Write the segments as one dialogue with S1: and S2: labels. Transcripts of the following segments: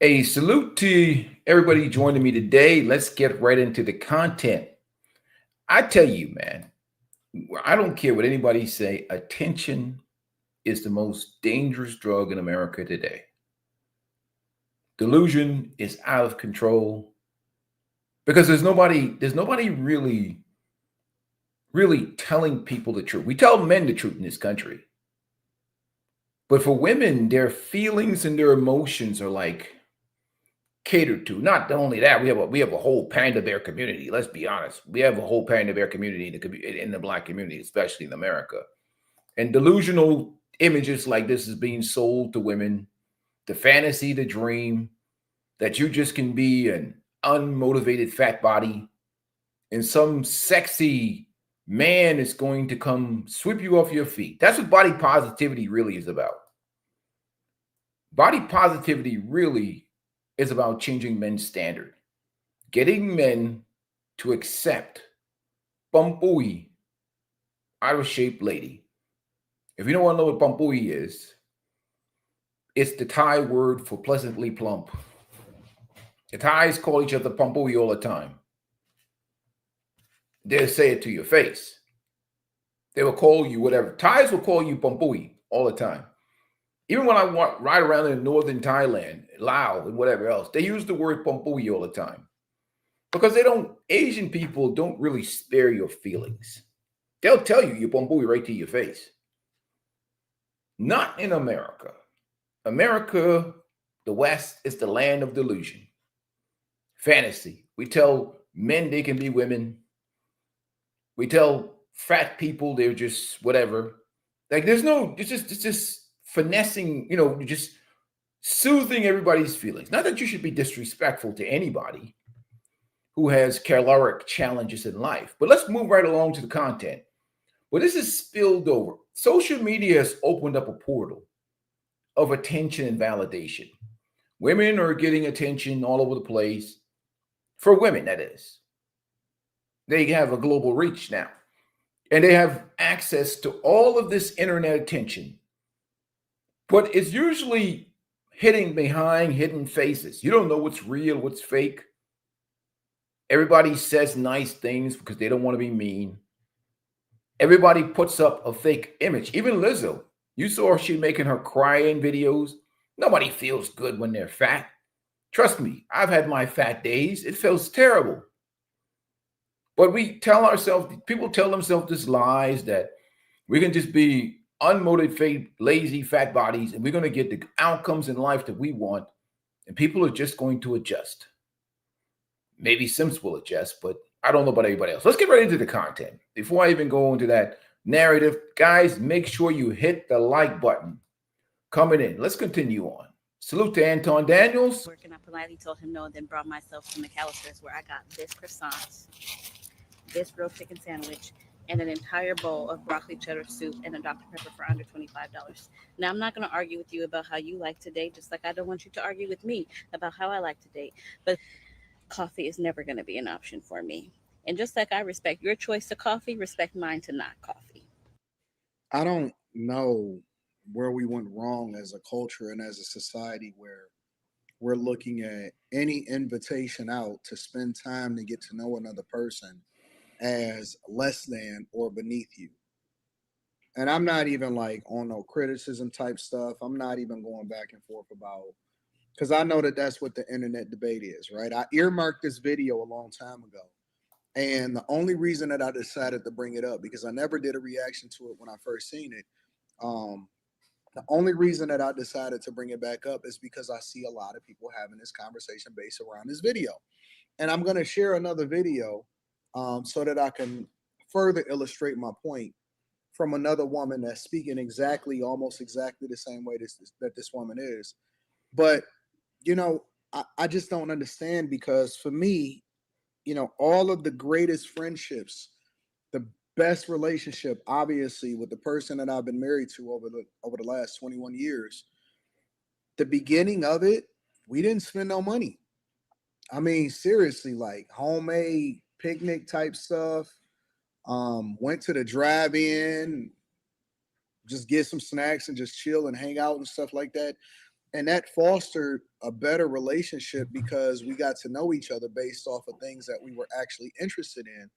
S1: A salute to everybody joining me today. Let's get right into the content. I tell you, man, I don't care what anybody say, attention is the most dangerous drug in America today. Delusion is out of control because there's nobody really telling people the truth. We tell men the truth in this country. But for women, their feelings and their emotions are like catered to. Not only that, we have a whole panda bear community. Let's be honest, we have a whole panda bear community in the black community, especially in America. And delusional images like this is being sold to women. The fantasy, the dream that you just can be an unmotivated fat body, and some sexy man is going to come sweep you off your feet. That's what body positivity really is about. Body positivity really is about changing men's standard, getting men to accept bumpooey, out of shape lady. If you don't want to know what bumpooey is, it's the Thai word for pleasantly plump. The Thais call each other bumpooey all the time. They'll say it to your face. They will call you whatever. Thais will call you bumpooey all the time. Even when I ride around in northern Thailand, Laos, and whatever else, they use the word bumpooey all the time. Because Asian people don't really spare your feelings. They'll tell you you're bumpooey right to your face. Not in America. America, the West, is the land of delusion. Fantasy. We tell men they can be women. We tell fat people they're just whatever. Like it's just finessing, just soothing everybody's feelings. Not that you should be disrespectful to anybody who has caloric challenges in life, but let's move right along to the content. Well, this is spilled over. Social media has opened up a portal of attention and validation. Women are getting attention all over the place. For women, that is. They have a global reach now. And they have access to all of this internet attention. But it's usually hitting behind hidden faces. You don't know what's real, what's fake. Everybody says nice things because they don't want to be mean. Everybody puts up a fake image. Even Lizzo. You saw she making her crying videos. Nobody feels good when they're fat. Trust me, I've had my fat days. It feels terrible. But people tell themselves this lies that we can just be unmotivated, lazy, fat bodies, and we're going to get the outcomes in life that we want, and people are just going to adjust. Maybe Sims will adjust, but I don't know about everybody else. Let's get right into the content. Before I even go into that narrative, guys, make sure you hit the like button. Coming in. Let's continue on. Salute to Anton Daniels.
S2: Work, and I politely told him no, and then brought myself to McAllister's where I got this croissant, this grilled chicken sandwich, and an entire bowl of broccoli cheddar soup and a Dr. Pepper for under $25. Now, I'm not going to argue with you about how you like to date, just like I don't want you to argue with me about how I like to date. But coffee is never going to be an option for me. And just like I respect your choice to coffee, respect mine to not coffee.
S3: I don't know where we went wrong as a culture and as a society where we're looking at any invitation out to spend time to get to know another person as less than or beneath you. And I'm not even like on no criticism type stuff. I'm not even going back and forth about, because I know that that's what the internet debate is, right? I earmarked this video a long time ago. And the only reason that I decided to bring it up, because I never did a reaction to it when I first seen it, um, the only reason that I decided to bring it back up is because I see a lot of people having this conversation based around this video. And I'm going to share another video so that I can further illustrate my point from another woman that's speaking almost exactly the same way that this woman is. But, I just don't understand, because for me, all of the greatest friendships, the best relationship, obviously, with the person that I've been married to over the last 21 years, the beginning of it, we didn't spend no money. I mean, seriously, like homemade picnic type stuff. Went to the drive-in, just get some snacks and just chill and hang out and stuff like that. And that fostered a better relationship because we got to know each other based off of things that we were actually interested in.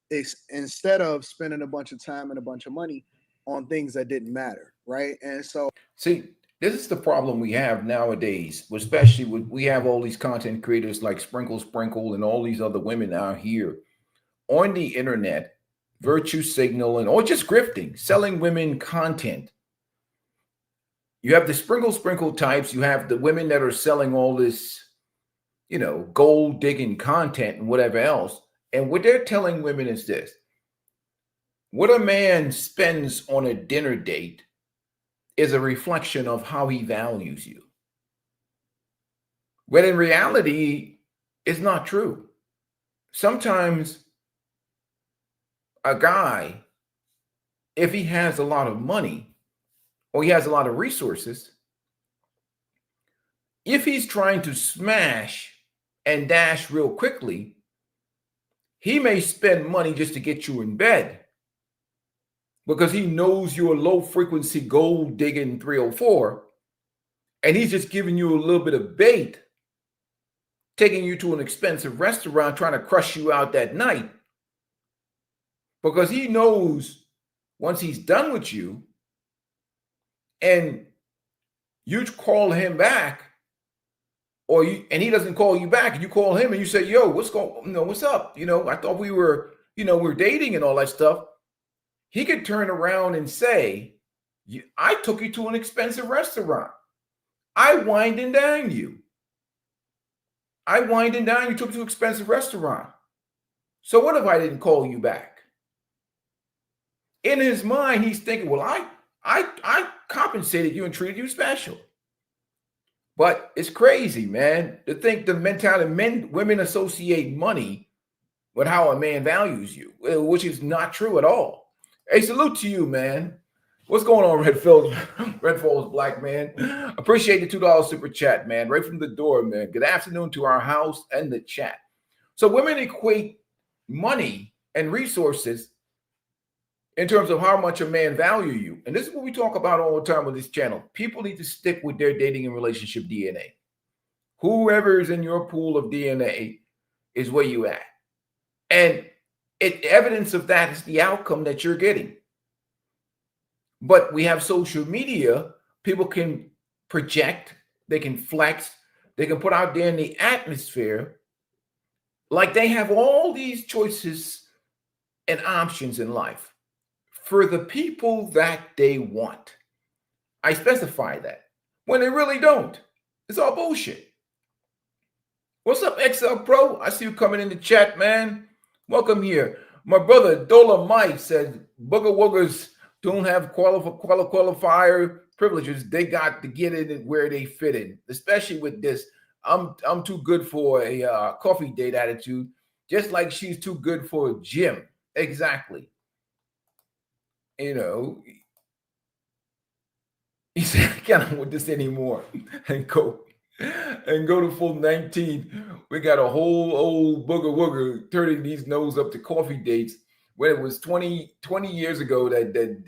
S3: It's, instead of spending a bunch of time and a bunch of money on things that didn't matter, right? And so
S1: See, this is the problem we have nowadays, especially with we have all these content creators like Sprinkle Sprinkle and all these other women out here on the internet, virtue signaling or just grifting, selling women content. You have the Sprinkle Sprinkle types, you have the women that are selling all this, gold digging content and whatever else. And what they're telling women is this: what a man spends on a dinner date is a reflection of how he values you. When in reality, it's not true. Sometimes a guy, if he has a lot of money or he has a lot of resources, if he's trying to smash and dash real quickly, he may spend money just to get you in bed because he knows you're a low frequency gold digging 304, and he's just giving you a little bit of bait, taking you to an expensive restaurant, trying to crush you out that night, because he knows once he's done with you and you call him back, and he doesn't call you back, and you call him and you say, yo, what's up? I thought we were dating and all that stuff. He could turn around and say, I took you to an expensive restaurant. I wined and dined you. You took me to an expensive restaurant. So what if I didn't call you back? In his mind, he's thinking, well, I compensated you and treated you special. But it's crazy, man, to think the mentality women associate money with how a man values you, which is not true at all. Hey, salute to you, man. What's going on, Red Falls Black man? Appreciate the $2 super chat, man. Right from the door, man. Good afternoon to our house and the chat. So women equate money and resources in terms of how much a man value you. And this is what we talk about all the time on this channel. People need to stick with their dating and relationship DNA. Whoever is in your pool of DNA is where you at. And evidence of that is the outcome that you're getting. But we have social media. People can project, they can flex, they can put out there in the atmosphere like they have all these choices and options in life for the people that they want. I specify that when they really don't. It's all bullshit. What's up, XL Pro? I see you coming in the chat, man. Welcome here. My brother Dolomite said booger woogers don't have qualifier privileges. They got to get in where they fit in, especially with this. I'm too good for a coffee date attitude, just like she's too good for a gym. Exactly. He said, I can't with this anymore. And go to full 19. We got a whole old booger wooger turning these nose up to coffee dates when it was 20 years ago that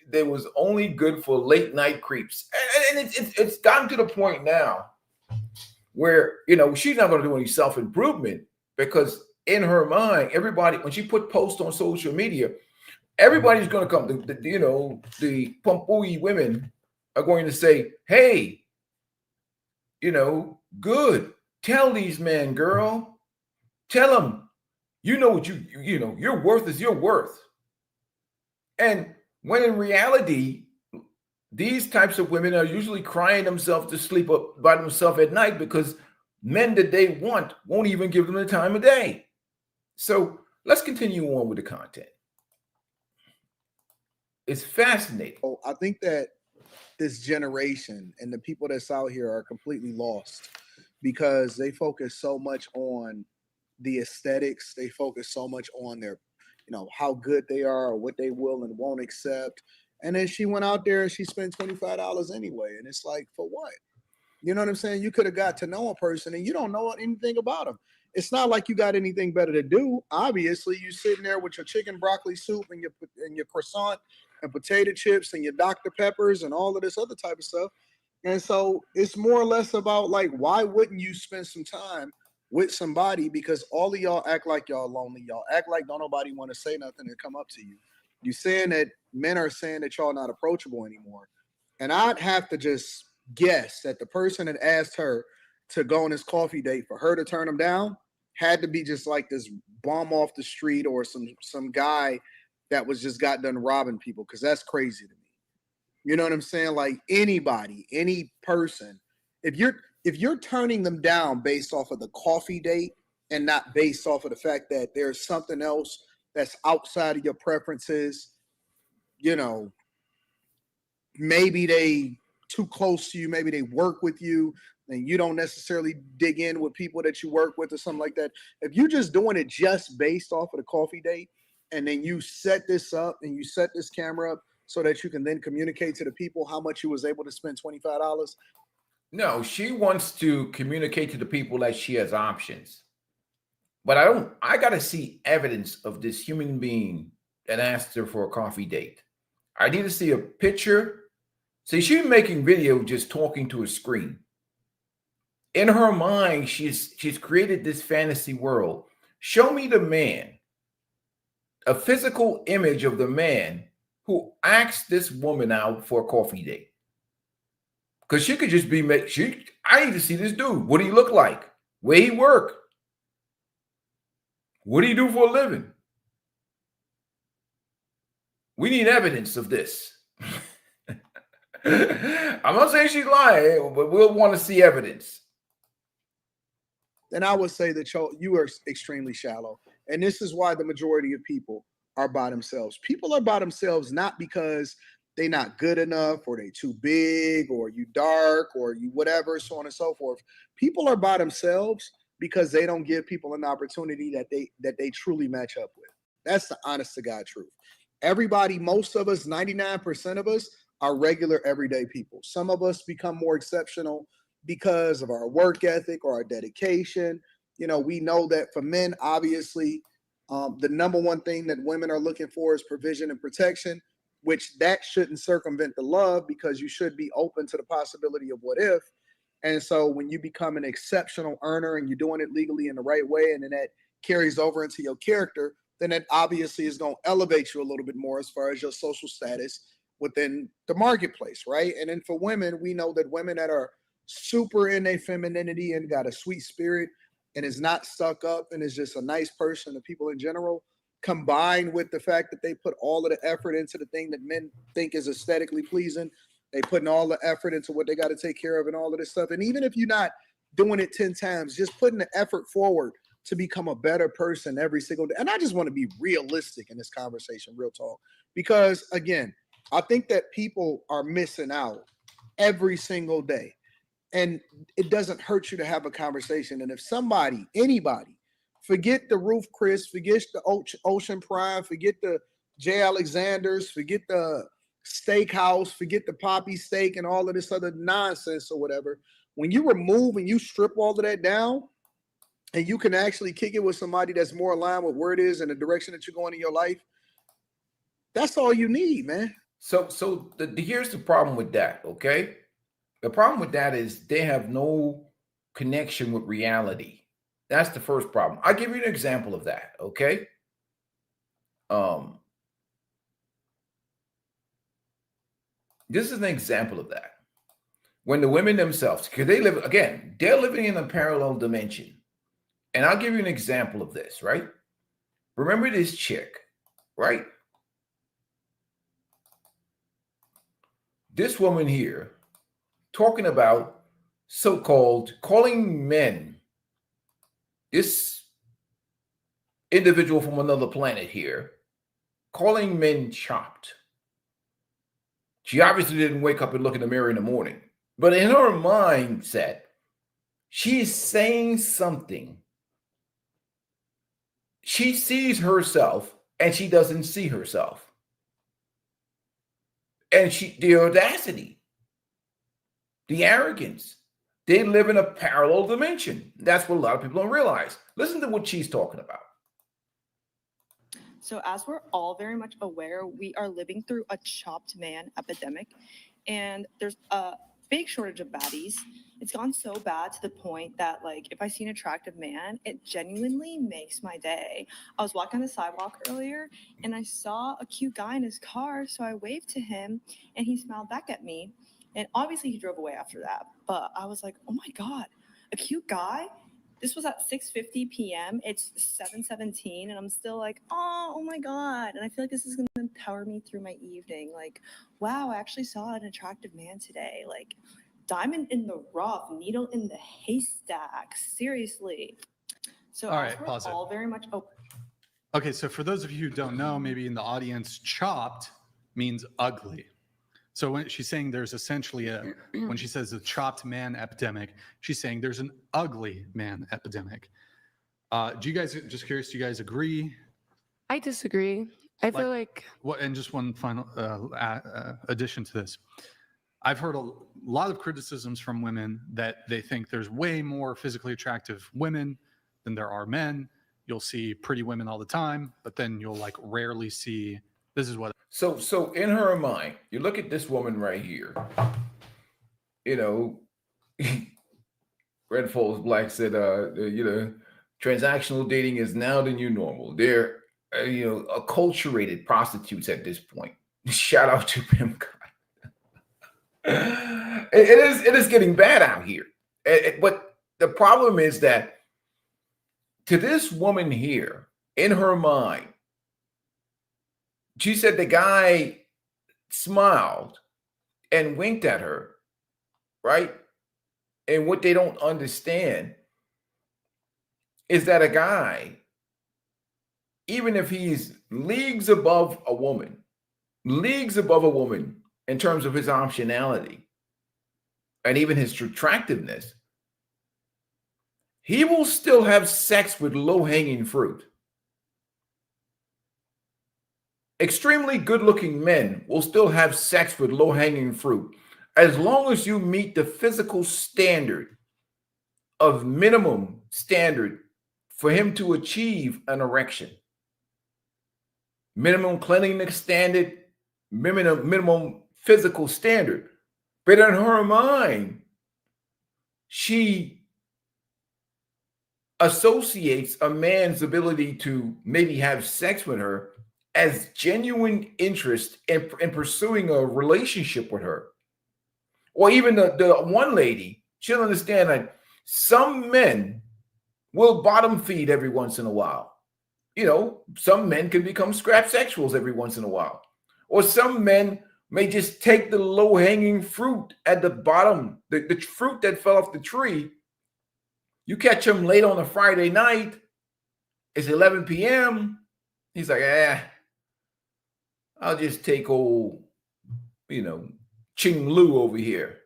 S1: they was only good for late night creeps. And it's gotten to the point now where, she's not going to do any self-improvement because in her mind, everybody, when she put posts on social media, everybody's going to come, the Pumpui women are going to say, hey, good. Tell these men, girl. Tell them, what your worth is your worth. And when in reality, these types of women are usually crying themselves to sleep up by themselves at night because men that they want won't even give them the time of day. So let's continue on with the content. It's fascinating.
S3: Oh, I think that this generation and the people that's out here are completely lost because they focus so much on the aesthetics. They focus so much on their, how good they are or what they will and won't accept. And then she went out there and she spent $25 anyway. And it's like, for what? You know what I'm saying? You could have got to know a person and you don't know anything about them. It's not like you got anything better to do. Obviously, you sitting there with your chicken broccoli soup and your croissant and potato chips and your Dr. Peppers and all of this other type of stuff. And so it's more or less about like, why wouldn't you spend some time with somebody? Because all of y'all act like y'all lonely. Y'all act like don't nobody want to say nothing and come up to you. You saying that men are saying that y'all not approachable anymore. And I'd have to just guess that the person that asked her to go on this coffee date for her to turn him down had to be just like this bum off the street or some guy that was just got done robbing people, because that's crazy to me. You know what I'm saying? Like anybody, any person, if you're turning them down based off of the coffee date and not based off of the fact that there's something else that's outside of your preferences, you know, maybe they too close to you, maybe they work with you and you don't necessarily dig in with people that you work with or something like that. If you're just doing it just based off of the coffee date, and then you set this up and you set this camera up so that you can then communicate to the people how much you was able to spend $25.
S1: No, she wants to communicate to the people that she has options. But I got to see evidence of this human being that asked her for a coffee date. I need to see a picture. See, she's making video just talking to a screen. In her mind, she's created this fantasy world. Show me the man, a physical image of the man who asked this woman out for a coffee date. Because she could just be I need to see this dude. What do he look like? Where he work? What do you do for a living? We need evidence of this. I'm not saying she's lying, but we'll want to see evidence.
S3: Then I would say that you are extremely shallow. And this is why the majority of people are by themselves. People are by themselves not because they not good enough or they too big or you dark or you whatever, so on and so forth. People are by themselves because they don't give people an opportunity that they truly match up with. That's the honest to God truth. Everybody, most of us, 99% of us are regular everyday people. Some of us become more exceptional because of our work ethic or our dedication. You know, we know that for men, obviously, the number one thing that women are looking for is provision and protection, which that shouldn't circumvent the love, because you should be open to the possibility of what if. And so when you become an exceptional earner and you're doing it legally in the right way, and then that carries over into your character, then it obviously is going to elevate you a little bit more as far as your social status within the marketplace, right? And then for women, we know that women that are super in their femininity and got a sweet spirit and is not stuck up and is just a nice person to people in general, combined with the fact that they put all of the effort into the thing that men think is aesthetically pleasing. They putting all the effort into what they got to take care of and all of this stuff. And even if you're not doing it 10 times, just putting the effort forward to become a better person every single day. And I just want to be realistic in this conversation, real talk, because again, I think that people are missing out every single day. And it doesn't hurt you to have a conversation. And if somebody, anybody, forget the Roof Chris, forget the Ocean Prime, forget the J. Alexander's, forget the steakhouse, forget the Poppy steak and all of this other nonsense or whatever. When you remove and you strip all of that down, and you can actually kick it with somebody that's more aligned with where it is and the direction that you're going in your life, that's all you need, man.
S1: So here's the problem with that, okay? The problem with that is they have no connection with reality. That's the first problem. I'll give you an example of that, okay? Um, this is an example of that. When the women themselves, because they're living in a parallel dimension. And I'll give you an example of this, right? Remember this chick, right? This woman here talking about so-called calling men, this individual from another planet here, calling men chopped. She obviously didn't wake up and look in the mirror in the morning, but in her mindset, she's saying something. She sees herself and she doesn't see herself. And the audacity, the arrogance, they live in a parallel dimension. That's what a lot of people don't realize. Listen to what she's talking about.
S4: So, as we're all very much aware, we are living through a chopped man epidemic. And there's fake shortage of baddies. It's gone so bad to the point that, like, if I see an attractive man, it genuinely makes my day. I was walking on the sidewalk earlier and I saw a cute guy in his car, so I waved to him and he smiled back at me. And obviously he drove away after that. But I was like, oh my God, a cute guy? This was at 6:50 p.m. It's 7:17 and I'm still like, oh my God. And I feel like this is going to empower me through my evening. Like, wow, I actually saw an attractive man today. Like, diamond in the rough, needle in the haystack. Seriously. So
S5: All
S4: as
S5: right,
S4: we're
S5: pause it.
S4: all very much
S5: Okay, so for those of you who don't know, maybe in the audience, chopped means ugly. So when she's saying there's essentially when she says the chopped man epidemic, she's saying there's an ugly man epidemic. Do you guys, just curious, do you guys agree?
S6: I disagree. I feel like
S5: What? And just one final addition to this. I've heard a lot of criticisms from women that they think there's way more physically attractive women than there are men. You'll see pretty women all the time, but then you'll like rarely see. This is what.
S1: So in her mind, you look at this woman right here. You know, Red Falls Black said, transactional dating is now the new normal. They're, acculturated prostitutes at this point. Shout out to Pimp. It is getting bad out here. But the problem is that to this woman here, in her mind, she said the guy smiled and winked at her, right? And what they don't understand is that a guy, even if he's leagues above a woman in terms of his optionality and even his attractiveness, he will still have sex with low-hanging fruit. Extremely good-looking men will still have sex with low-hanging fruit as long as you meet the physical standard of minimum standard for him to achieve an erection. Minimum cleanliness standard, minimum physical standard. But in her mind, she associates a man's ability to maybe have sex with her as genuine interest in pursuing a relationship with her. Or even the one lady, she'll understand that some men will bottom feed every once in a while. Some men can become scrap sexuals every once in a while. Or some men may just take the low-hanging fruit at the bottom, the fruit that fell off the tree. You catch him late on a Friday night, it's 11 p.m. He's like, I'll just take old, Ching Lu over here.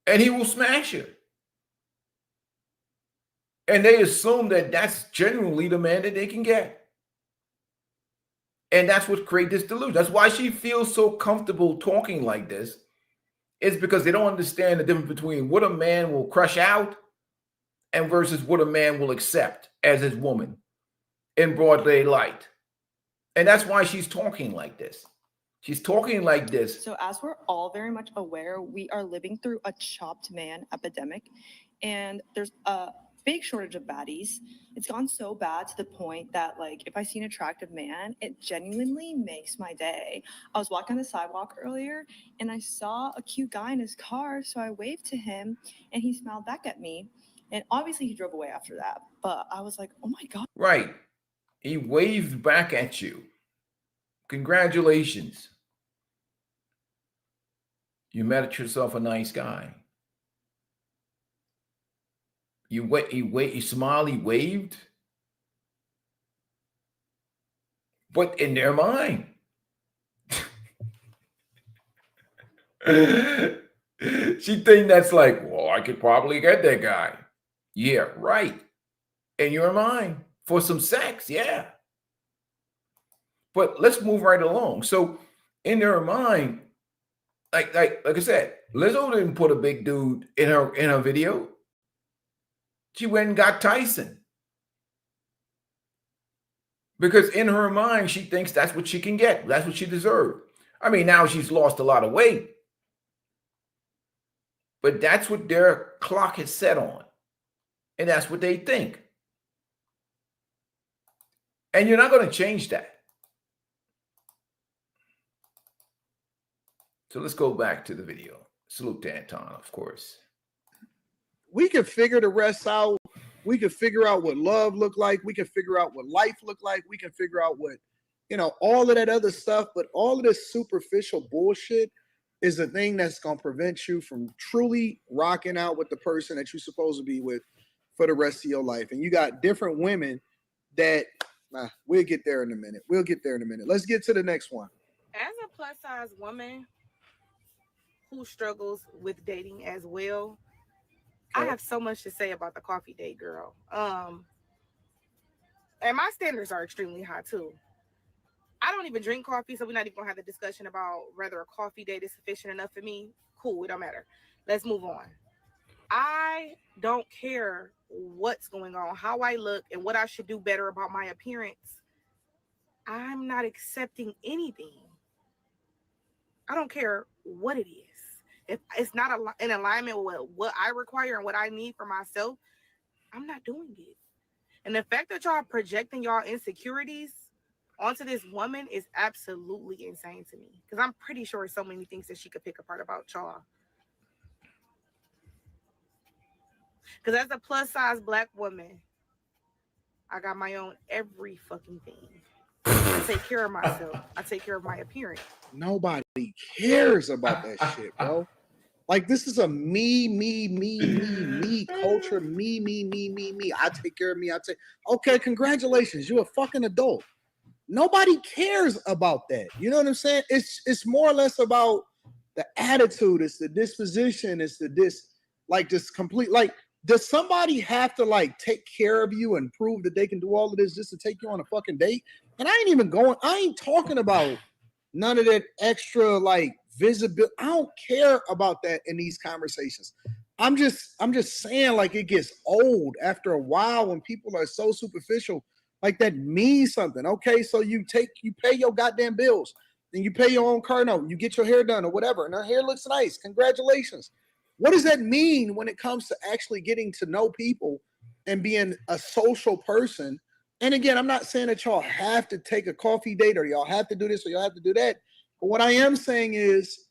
S1: And he will smash her. And they assume that that's genuinely the man that they can get. And that's what creates this delusion. That's why she feels so comfortable talking like this. It's because they don't understand the difference between what a man will crush out and versus what a man will accept as his woman in broad daylight. And that's why she's talking like this. She's talking like this.
S4: So as we're all very much aware, we are living through a chopped man epidemic, and there's a fake shortage of baddies. It's gone so bad to the point that, like, if I see an attractive man, it genuinely makes my day. I was walking on the sidewalk earlier and I saw a cute guy in his car, so I waved to him and he smiled back at me. And obviously he drove away after that. But I was like, oh my God.
S1: Right. He waved back at you. Congratulations. You met yourself a nice guy. You smiled, he waved. But in their mind, she think that's like, well, I could probably get that guy. Yeah, right. In your mind for some sex, yeah. But let's move right along. So in their mind, like I said, Lizzo didn't put a big dude in her video. She went and got Tyson. Because in her mind, she thinks that's what she can get. That's what she deserved. I mean, now she's lost a lot of weight. but that's what their clock is set on. And that's what they think. And you're not going to change that. So let's go back to the video. Salute to Anton, of course.
S3: We can figure the rest out. We can figure out what love look like. We can figure out what life look like. We can figure out what, all of that other stuff. But all of this superficial bullshit is the thing that's going to prevent you from truly rocking out with the person that you're supposed to be with for the rest of your life. And you got different women that, we'll get there in a minute. Let's get to the next one.
S7: As a plus size woman who struggles with dating as well, I have so much to say about the coffee date girl. And my standards are extremely high too. I don't even drink coffee, so we're not even gonna have the discussion about whether a coffee date is sufficient enough for me. Cool, it don't matter. Let's move on. I don't care what's going on, how I look, and what I should do better about my appearance. I'm not accepting anything. I don't care what it is. If it's not in alignment with what I require and what I need for myself, I'm not doing it. And the fact that y'all projecting y'all insecurities onto this woman is absolutely insane to me. Because I'm pretty sure so many things that she could pick apart about y'all. Because as a plus size Black woman, I got my own every fucking thing. I take care of myself. I take care of my appearance.
S3: Nobody cares about that shit, bro. Like, this is a me culture. Me. I take care of me. Okay, congratulations. You're a fucking adult. Nobody cares about that. You know what I'm saying? It's more or less about the attitude. It's the disposition. It's this complete, like, does somebody have to like take care of you and prove that they can do all of this just to take you on a fucking date? And I ain't talking about none of that extra like visibility. I don't care about that in these conversations. I'm just saying, like, it gets old after a while when people are so superficial. Like, that means something. Okay, so you pay your goddamn bills, then you pay your own car note, you get your hair done or whatever, and her hair looks nice. Congratulations. What does that mean when it comes to actually getting to know people and being a social person? And again, I'm not saying that y'all have to take a coffee date or y'all have to do this or y'all have to do that. But what I am saying is,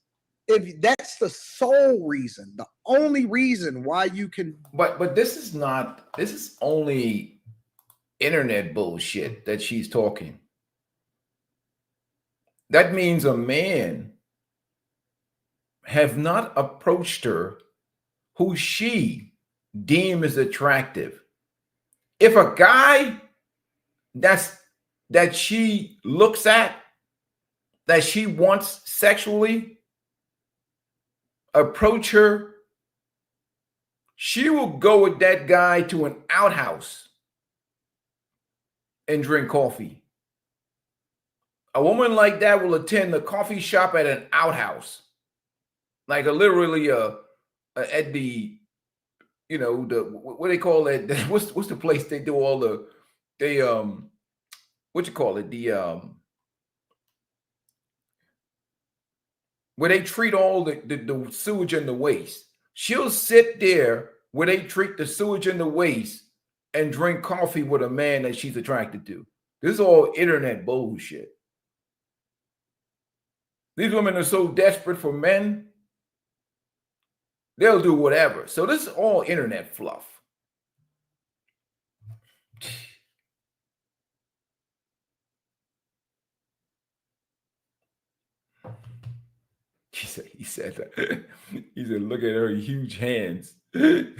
S3: if that's the sole reason, the only reason why you can.
S1: But this is only internet bullshit that she's talking. That means a man have not approached her who she deems as attractive. If a guy that she looks at, that she wants sexually, approach her, she will go with that guy to an outhouse and drink coffee. A woman like that will attend the coffee shop at an outhouse, like literally at the, what they call it? What's the place they do all what you call it? Where they treat all the sewage and the waste. She'll sit there where they treat the sewage and the waste and drink coffee with a man that she's attracted to. This is all internet bullshit. These women are so desperate for men, they'll do whatever. So this is all internet fluff. He said, look at her huge hands. She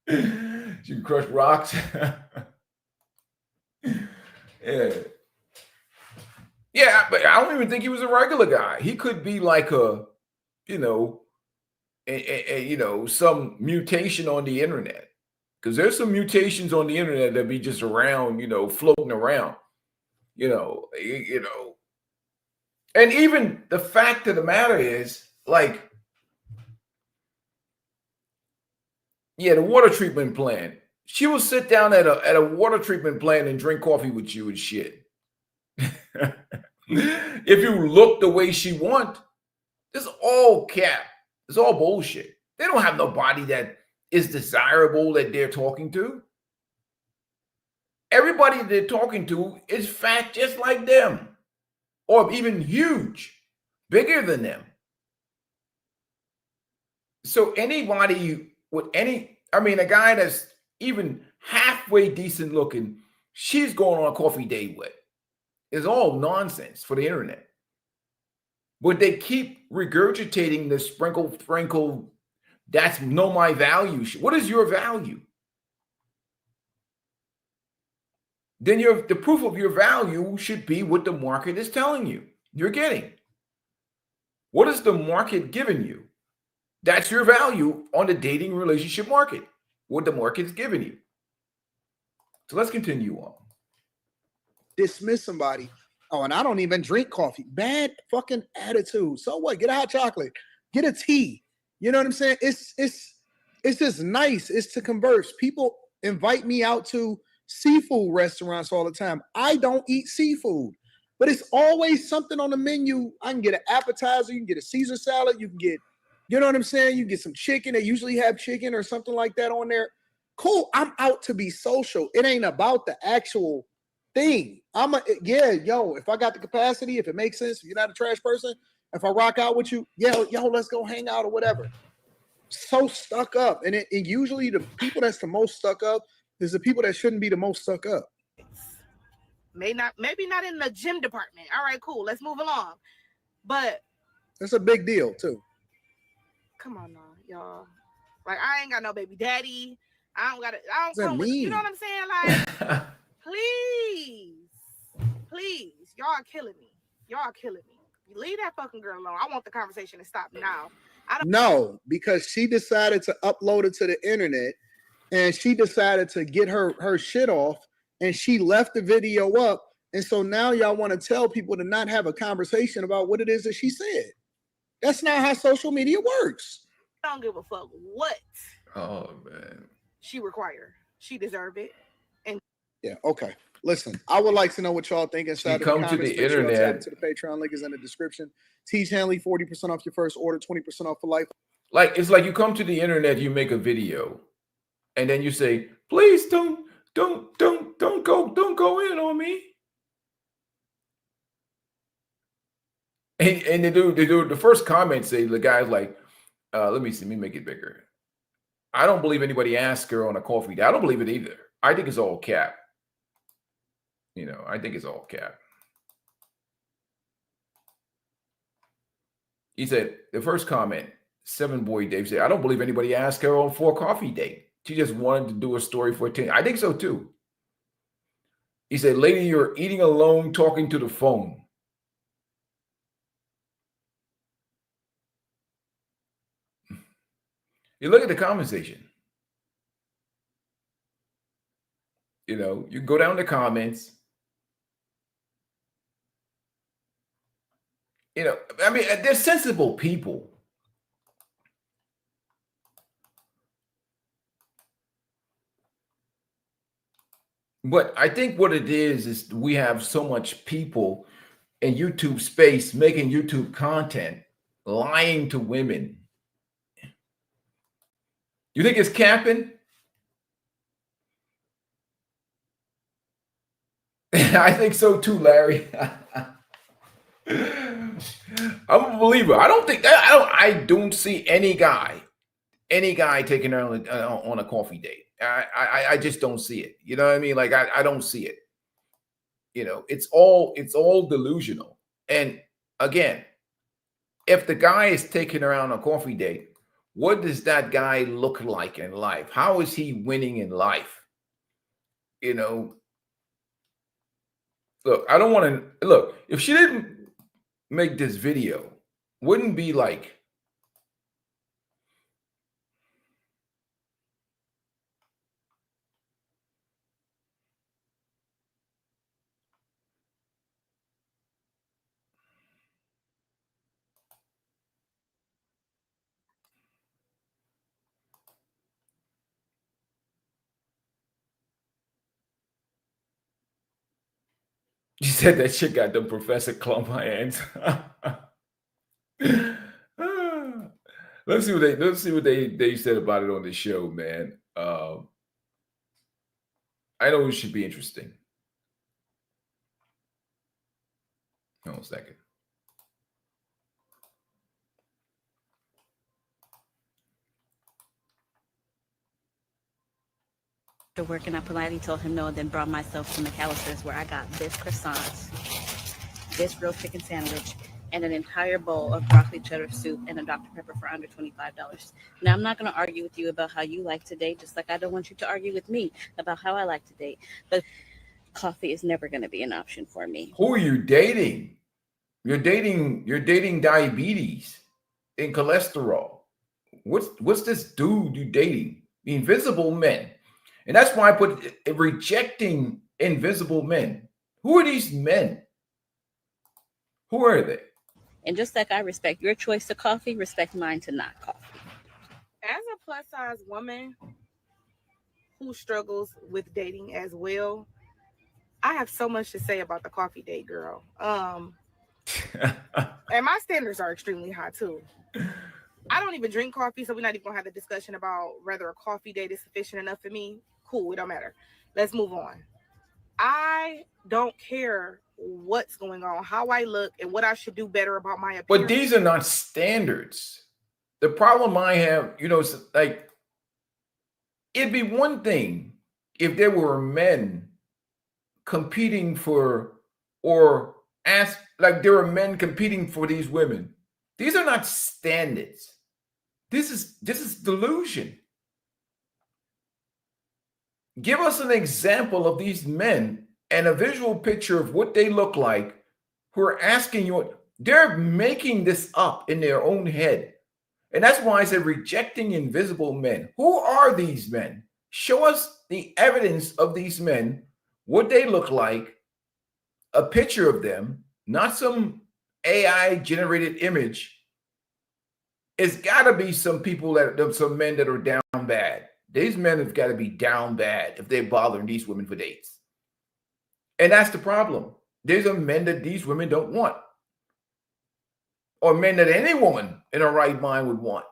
S1: can crush rocks. Yeah, but I don't even think he was a regular guy. He could be like some mutation on the internet. Because there's some mutations on the internet that be just around, floating around, And even the fact of the matter is, like, the water treatment plant. She will sit down at a water treatment plant and drink coffee with you and shit. If you look the way she want, this is all cap. It's all bullshit. They don't have nobody that is desirable that they're talking to. Everybody they're talking to is fat just like them, or even huge, bigger than them. So anybody with any, I mean, a guy that's even halfway decent looking, she's going on a coffee date with. It's all nonsense for the internet. But they keep regurgitating the sprinkle, that's know my value. What is your value? Then the proof of your value should be what the market is telling you you're getting. What is the market giving you? That's your value on the dating relationship market, what the market is giving you. So let's continue on.
S3: Dismiss somebody. Oh, and I don't even drink coffee. Bad fucking attitude. So what? Get a hot chocolate. Get a tea. You know what I'm saying? It's just nice. It's to converse. People invite me out to seafood restaurants all the time. I don't eat seafood, but it's always something on the menu. I can get an appetizer. You can get a Caesar salad. You can get, you know what I'm saying? You get some chicken. They usually have chicken or something like that on there. Cool. I'm out to be social. It ain't about the actual thing. If I got the capacity, if it makes sense, if you're not a trash person, if I rock out with you, yo, let's go hang out or whatever. So stuck up. And usually the people that's the most stuck up is the people that shouldn't be the most stuck up.
S7: Maybe not in the gym department. All right, cool. Let's move along. But
S3: that's a big deal too.
S7: Come on now, y'all. Like, I ain't got no baby daddy. I don't come with, you know what I'm saying? Like, please, y'all are killing me. Leave that fucking girl alone. I want the conversation to stop now.
S3: No, because she decided to upload it to the internet, and she decided to get her shit off, and she left the video up. And so now y'all want to tell people to not have a conversation about what it is that she said. That's not how social media works.
S7: I don't give a fuck what.
S1: Oh man.
S7: She require. She deserve it. And
S3: yeah, okay. Listen, I would like to know what y'all think inside of the comments.
S1: Come to the internet.
S3: To the Patreon link is in the description. Teach Hanley 40% off your first order, 20% off for life.
S1: Like, it's like you come to the internet, you make a video, and then you say, please don't go in on me. And they do the first comment say, the guy's like, let me make it bigger. I don't believe anybody asked her on a coffee date. I don't believe it either. I think it's all cap. I think it's all cap. He said, the first comment, 7-Boy Dave said, I don't believe anybody asked her on for a coffee date. She just wanted to do a story for 10. I think so too. He said, lady, you're eating alone, talking to the phone. You look at the conversation. You go down the comments. I mean, they're sensible people. But I think what it is we have so much people in YouTube space making YouTube content, lying to women. You think it's capping? I think so too, Larry. I'm a believer. I don't think that I don't see any guy taking her on a coffee date. I just don't see it. You know what I mean? Like I don't see it. It's all delusional. And again, if the guy is taking her on a coffee date, what does that guy look like in life? How is he winning in life? Look, I don't want to look. If she didn't make this video, wouldn't be like, she said that shit got the professor clump my hands. let's see what they said about it on the show, man. I know it should be interesting. Hold on a second.
S2: After work, and I politely told him no, and then brought myself to McAllister's where I got this croissant, this grilled chicken sandwich, and an entire bowl of broccoli cheddar soup and a Dr. Pepper for under $25. Now, I'm not going to argue with you about how you like to date, just like I don't want you to argue with me about how I like to date. But coffee is never going to be an option for me.
S1: Who are you dating? You're dating diabetes and cholesterol. What's this dude you dating? The invisible men. And that's why I put rejecting invisible men. Who are these men? Who are they?
S2: And just like I respect your choice to coffee, respect mine to not coffee.
S7: As a plus size woman who struggles with dating as well, I have so much to say about the coffee date girl. And my standards are extremely high too. I don't even drink coffee, so we're not even gonna have the discussion about whether a coffee date is sufficient enough for me. Cool, it don't matter. Let's move on. I don't care what's going on, how I look, and what I should do better about my appearance.
S1: But these are not standards. The problem I have, is like, it'd be one thing if there were men competing for, or like there are men competing for these women. These are not standards. This is delusion. Give us an example of these men and a visual picture of what they look like who are asking you. They're making this up in their own head. And that's why I said rejecting invisible men. Who are these men? Show us the evidence of these men, what they look like, a picture of them, not some AI generated image. It's got to be some men that are down bad. These men have got to be down bad if they're bothering these women for dates. And that's the problem. There's a men that these women don't want, or men that any woman in her right mind would want.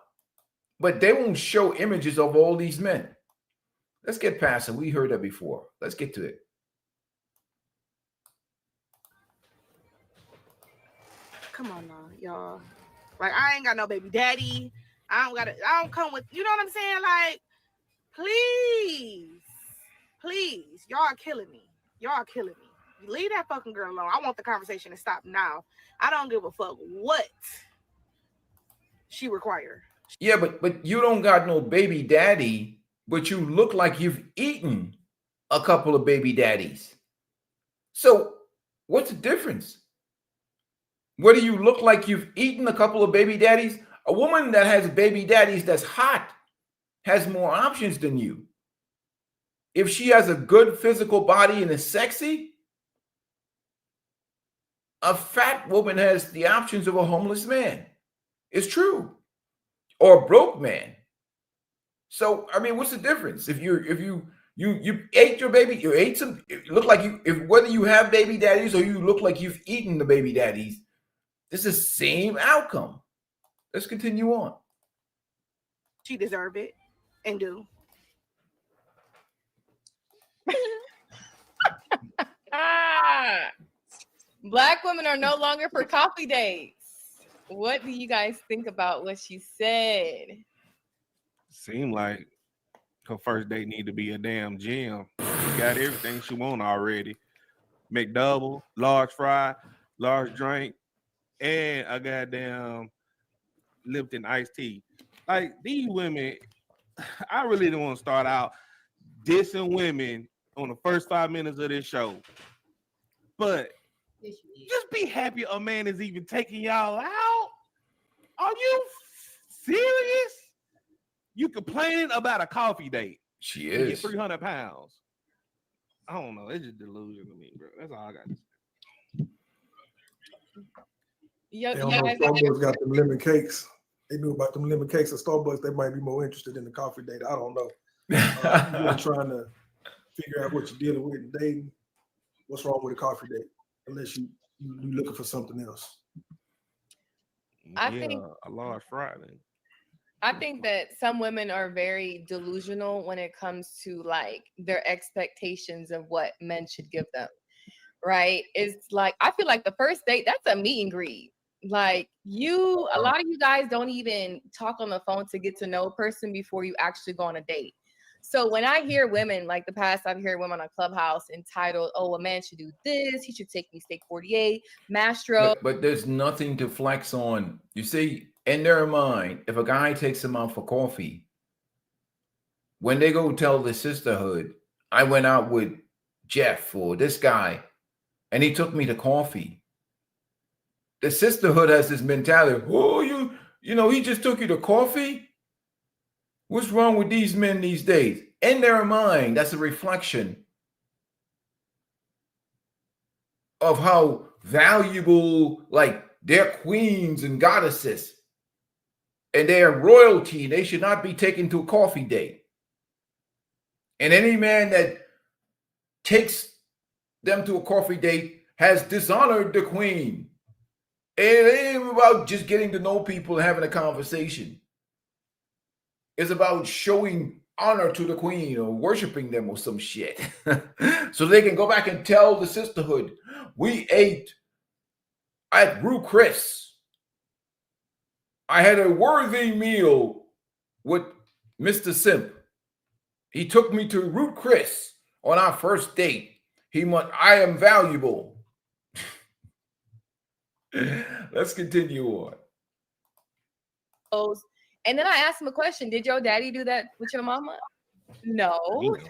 S1: But they won't show images of all these men. Let's get past it. We heard that before. Let's get to it.
S7: Come on now, y'all. Like, I ain't got no baby daddy. I don't come with, you know what I'm saying? Like, please, y'all are killing me. Leave that fucking girl alone. I want the conversation to stop now. I don't give a fuck what she require.
S1: Yeah, but you don't got no baby daddy, but you look like you've eaten a couple of baby daddies. So what's the difference? Whether you look like you've eaten a couple of baby daddies, a woman that has baby daddies that's hot has more options than you. If she has a good physical body and is sexy, a fat woman has the options of a homeless man. It's true. Or a broke man. So, I mean, what's the difference? If you ate your baby, you ate some, it look like whether you have baby daddies or you look like you've eaten the baby daddies, this is the same outcome. Let's continue on.
S7: She deserve it and do.
S8: Black women are no longer for coffee dates. What do you guys think about what she said?
S9: Seemed like her first date need to be a damn gym. She got everything she want already. McDouble, large fry, large drink, and a goddamn Lipton iced tea. Like, these women, I really don't want to start out dissing women on the first 5 minutes of this show. But just be happy a man is even taking y'all out. Are you serious? You complaining about a coffee date?
S1: She is.
S9: Get 300 pounds. I don't know. It's just delusion to me, bro. That's all I got to say.
S10: Starbucks got them lemon cakes. They knew about them lemon cakes at Starbucks. They might be more interested in the coffee date. I don't know. You're trying to figure out what you're dealing with and dating. What's wrong with a coffee date? Unless you're looking for something else.
S8: I think
S9: a large fry. Then.
S8: I think that some women are very delusional when it comes to like their expectations of what men should give them. Right? It's like I feel like the first date, that's a meet and greet. Like a lot of you guys don't even talk on the phone to get to know a person before you actually go on a date. So when I hear women, like the past, I've heard women on Clubhouse entitled, "Oh, a man should do this. He should take me steak 48, Mastro."
S1: But there's nothing to flex on. You see, in their mind, if a guy takes them out for coffee, when they go tell the sisterhood, I went out with Jeff or this guy, and he took me to coffee. The sisterhood has this mentality, oh, he just took you to coffee? What's wrong with these men these days? In their mind, that's a reflection of how valuable, like, they're queens and goddesses and they're royalty. They should not be taken to a coffee date. And any man that takes them to a coffee date has dishonored the queen. It ain't about just getting to know people and having a conversation. It's about showing honor to the queen or worshiping them or some shit. So they can go back and tell the sisterhood, we ate at Rue Chris. I had a worthy meal with Mr. Simp. He took me to Root Chris on our first date. I am valuable. Let's continue on.
S8: And then I asked him a question. Did your daddy do that with your mama? No,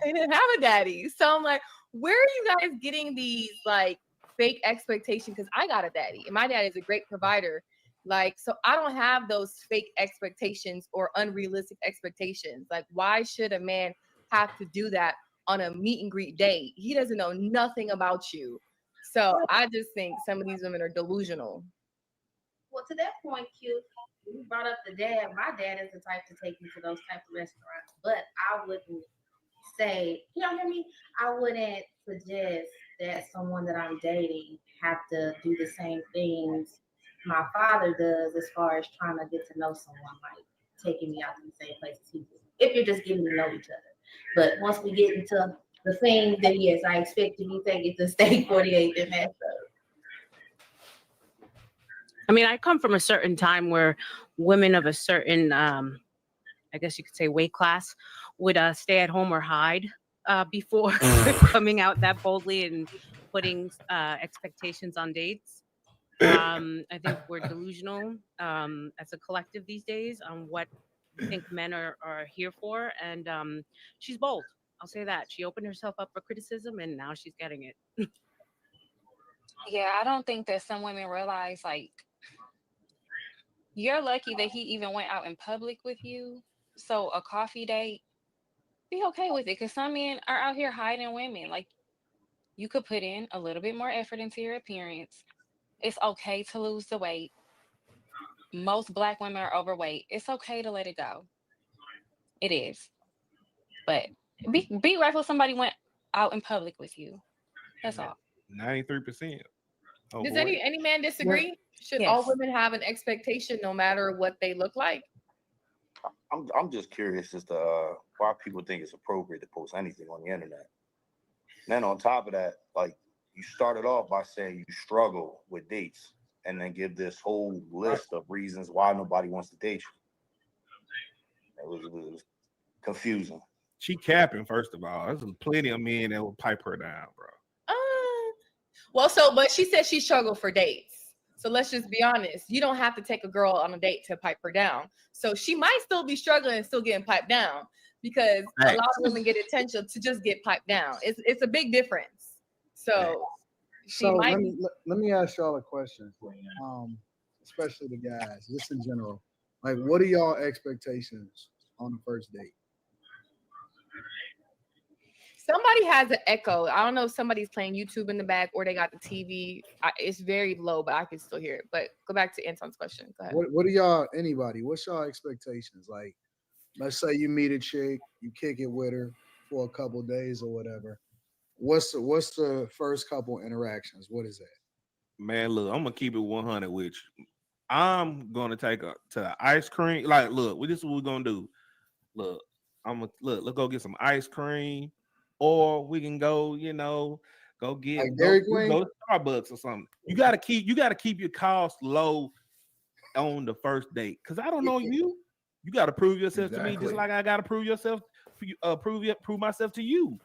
S8: they didn't have a daddy. So I'm like, where are you guys getting these like fake expectations? Because I got a daddy and my dad is a great provider. Like, so I don't have those fake expectations or unrealistic expectations. Like, why should a man have to do that on a meet and greet date? He doesn't know nothing about you. So I just think some of these women are delusional.
S2: Well, to that point, Q, you brought up the dad. My dad is the type to take me to those type of restaurants, but I wouldn't say, you know what I mean? I wouldn't suggest that someone that I'm dating have to do the same things my father does as far as trying to get to know someone, like taking me out to the same places he does. If you're just getting to know each other. But once we get into the thing, then yes, I expect to be taken to State 48 and that's
S11: I mean, I come from a certain time where women of a certain, I guess you could say, weight class would stay at home or hide before coming out that boldly and putting expectations on dates. I think we're delusional as a collective these days on what we think men are here for. And she's bold. I'll say that. She opened herself up for criticism and now she's getting it.
S12: Yeah, I don't think that some women realize like you're lucky that he even went out in public with you. So a coffee date, be okay with it because some men are out here hiding women. Like you could put in a little bit more effort into your appearance. It's okay to lose the weight. Most Black women are overweight. It's okay to let it go. It is. But be grateful somebody went out in public with you. That's all.
S9: 93%. Oh,
S8: Does
S9: boy.
S8: any man disagree? Should all women have an expectation no matter what they look like?
S13: I'm just curious as to why people think it's appropriate to post anything on the internet. And then on top of that, like you started off by saying you struggle with dates and then give this whole list of reasons why nobody wants to date you. It was confusing.
S9: She capping, first of all. There's plenty of men that will pipe her down, bro.
S8: But she said she struggled for dates. So let's just be honest. You don't have to take a girl on a date to pipe her down. So she might still be struggling and still getting piped down because a lot of women get attention to just get piped down. It's a big difference. So
S3: let me ask y'all a question, especially the guys, just in general. Like, what are y'all expectations on the first date?
S8: Somebody has an echo. I don't know if somebody's playing YouTube in the back or they got the TV. It's very low, but I can still hear it. But go back to Anton's question. Go ahead.
S3: What are y'all, anybody, what's y'all expectations? Like, let's say you meet a chick, you kick it with her for a couple days or whatever. What's the first couple interactions? What is that?
S9: Man, look, I'm gonna keep it 100 with you. I'm gonna take her to ice cream. Like, look, this is what we're gonna do. Look, let's go get some ice cream, or we can go, go get
S3: Like Dairy
S9: we
S3: Queen?
S9: go to Starbucks or something. You gotta keep your costs low on the first date, because I don't know you. You gotta prove yourself to me, just like I gotta prove myself to you.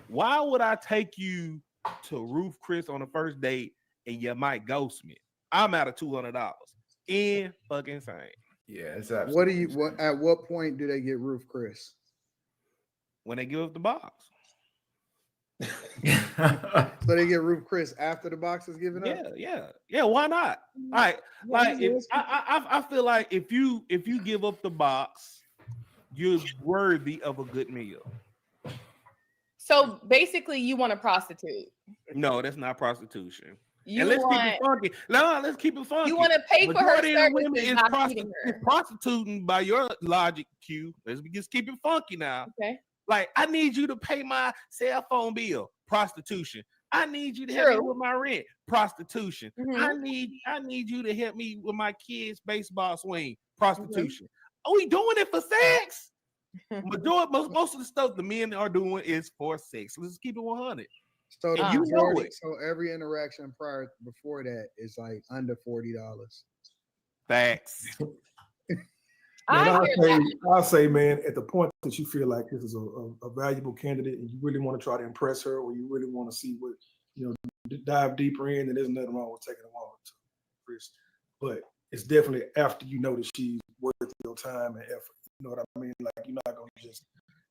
S9: Why would I take you to Roof Chris on the first date and you might ghost me? I'm out of $200. In fucking insane.
S1: Yeah, it's absolutely.
S3: What do you? At what point do they get Roof Chris?
S9: When they give up the box.
S3: So they get Roof Chris after the box is given up.
S9: Yeah. Why not? All right, like if I feel like if you give up the box, you're worthy of a good meal.
S8: So basically, you want a prostitute.
S9: No, that's not prostitution.
S8: You
S9: and let's
S8: want,
S9: keep it funky. No, let's keep it funky.
S8: You want to pay for her
S9: Majority of women
S8: services,
S9: is
S8: not feeding her.
S9: prostituting by your logic, Q. Let's just keep it funky now.
S8: Okay.
S9: Like, I need you to pay my cell phone bill. Prostitution. I need you to help me with my rent. Prostitution. I need you to help me with my kids' baseball swing. Prostitution. Are we doing it for sex? Most of the stuff the men are doing is for sex. Let's keep it 100.
S3: So
S9: you know it.
S3: So every interaction before that is like under $40.
S9: Facts.
S10: I'll say, man, at the point that you feel like this is a valuable candidate and you really want to try to impress her, or you really want to see what, dive deeper in, and there's nothing wrong with taking a woman to Chris. But it's definitely after you know that she's worth your time and effort. You know what I mean? Like, you're not going to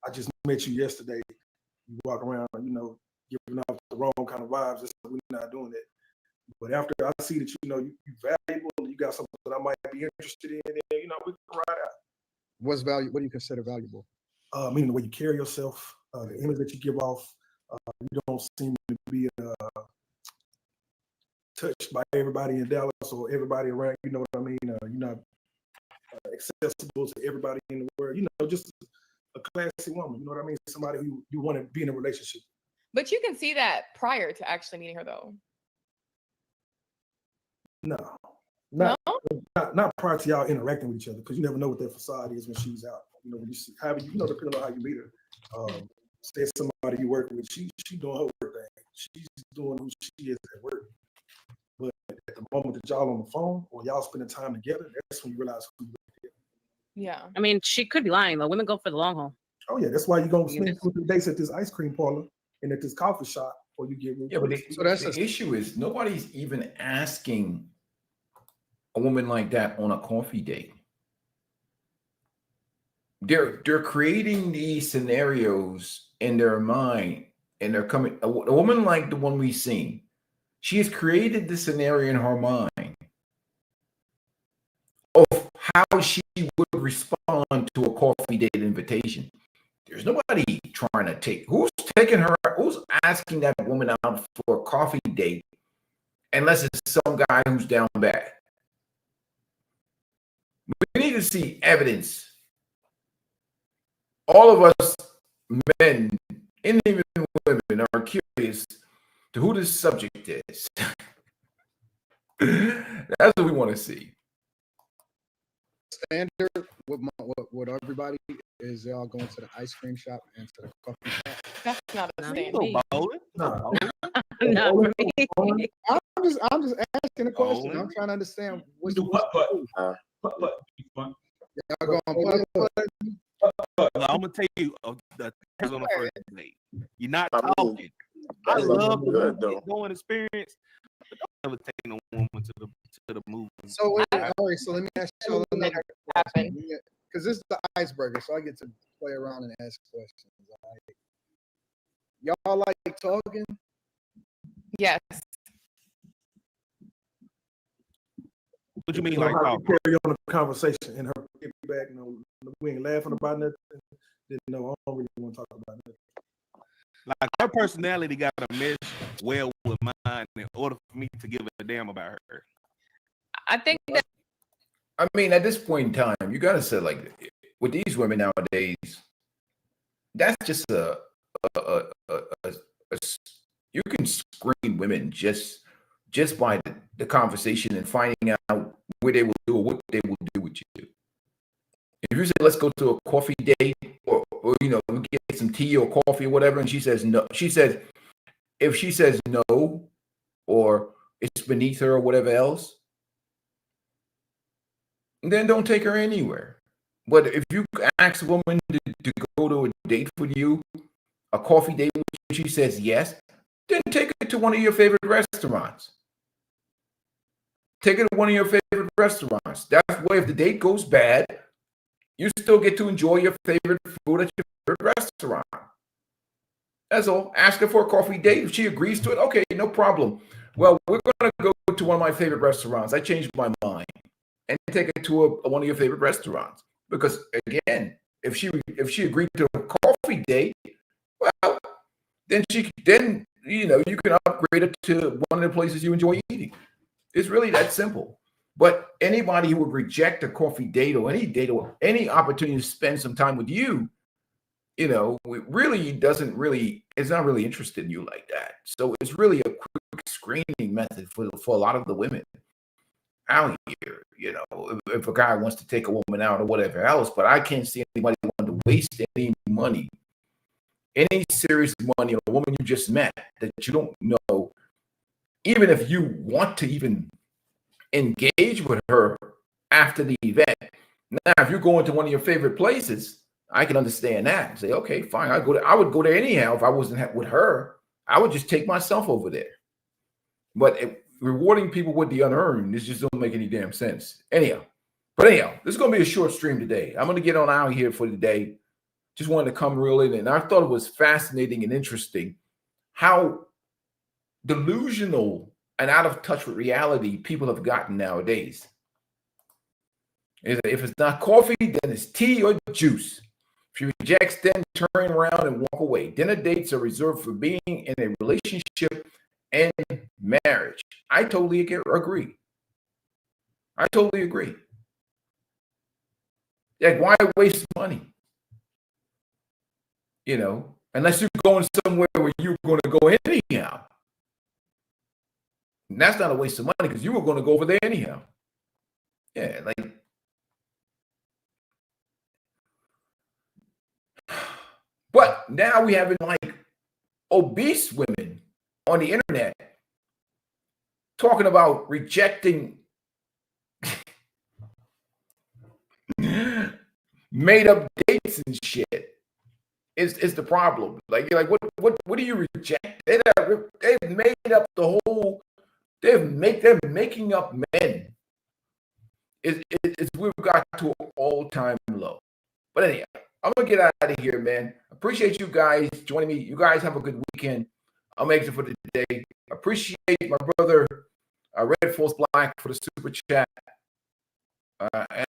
S10: I just met you yesterday. You walk around, giving off the wrong kind of vibes. We're not doing that. But after I see that you're valuable, you got something that I might be interested in, and we can ride out.
S3: What's value? What do you consider valuable?
S10: Meaning the way you carry yourself, the image that you give off. You don't seem to be touched by everybody in Dallas or everybody around. You know what I mean? You're not accessible to everybody in the world. Just a classy woman. You know what I mean? Somebody who you want to be in a relationship.
S8: But you can see that prior to actually meeting her, though.
S10: No, not prior to y'all interacting with each other, because you never know what their facade is when she's out. When you see, depending on how you meet her. Say somebody you work with, she doing her work thing. She's doing who she is at work. But at the moment that y'all on the phone or y'all spending time together, that's when you realize who you are.
S8: Yeah.
S11: I mean, she could be lying though. Women go for the long haul.
S10: Oh yeah, that's why you're gonna spend days at this ice cream parlor and at this coffee shop, or you get.
S1: Yeah, but the issue is nobody's even asking a woman like that on a coffee date. They're creating these scenarios in their mind, and they're coming. A woman like the one we've seen, she has created the scenario in her mind of how she would respond to a coffee date invitation. There's nobody trying to who's asking that woman out for a coffee date, unless it's some guy who's down bad. We need to see evidence. All of us men, and even women, are curious to who this subject is. That's what we want to see.
S3: Standard with everybody is y'all going to the ice cream shop and to the coffee shop.
S8: That's not a standard.
S10: No.
S11: Not for me.
S3: I'm just asking a question. I'm trying to understand what's
S10: Y'all
S3: going putt.
S9: I'm gonna tell you the on the first date. You're not talking. I love the going experience, but don't ever take no woman to the movie.
S3: So all right, so let me ask you another question, because this is the icebreaker, so I get to play around and ask questions. All right. Y'all like talking?
S8: Yes.
S9: What you mean,
S10: like
S9: talking?
S10: Carry on the conversation and her get back. We ain't laughing about nothing. Then I don't really want to talk about nothing.
S9: Like, her personality got to mesh well with mine in order for me to give a damn about her.
S8: I think that.
S1: I mean, at this point in time, you gotta say, like, with these women nowadays, that's just you can screen women just by the conversation and finding out where they will do or what they will do with you. If you say, let's go to a coffee date or we get some tea or coffee or whatever, and she says no, if she says no or it's beneath her or whatever else, then don't take her anywhere. But if you ask a woman to go to a date with you, a coffee date with you, she says yes, then take her to one of your favorite restaurants. Take her to one of your favorite restaurants. That's why if the date goes bad, you still get to enjoy your favorite food at your favorite restaurant. That's all. Ask her for a coffee date. If she agrees to it, okay, no problem. Well, we're going to go to one of my favorite restaurants. I changed my mind. And take her to one of your favorite restaurants. Because, again, if she agreed to a coffee date, well, then you can upgrade it to one of the places you enjoy eating. It's really that simple. But anybody who would reject a coffee date or any date or any opportunity to spend some time with you, it's not really interested in you like that. So it's really a quick screening method for a lot of the women out here. If a guy wants to take a woman out or whatever else, but I can't see anybody wanting to waste any money, any serious money on a woman you just met that you don't know, even if you want to even engage with her after the event. Now, if you're going to one of your favorite places, I can understand that and say, okay, fine, I would go there anyhow. If I wasn't with her, I would just take myself over there. But rewarding people with the unearned, this just don't make any damn sense. Anyhow, this is going to be a short stream today. I'm going to get on out here for the day. Just wanted to come real in, and I thought it was fascinating and interesting how delusional and out of touch with reality people have gotten nowadays. If it's not coffee, then it's tea or juice. If she rejects, then turn around and walk away. Dinner dates are reserved for being in a relationship and marriage. I totally agree. I totally agree. Like, why waste money? Unless you're going somewhere where you're going to go anyhow. And that's not a waste of money because you were going to go over there anyhow. Yeah, but now we have obese women on the internet talking about rejecting made up dates and shit. Is the problem. What do you reject? They've made up the whole, they're making up men. We've got to an all-time low. But anyhow, I'm gonna get out of here, man. Appreciate you guys joining me. You guys have a good weekend. I'm exit for the day. Appreciate my brother Red Force Black for the super chat.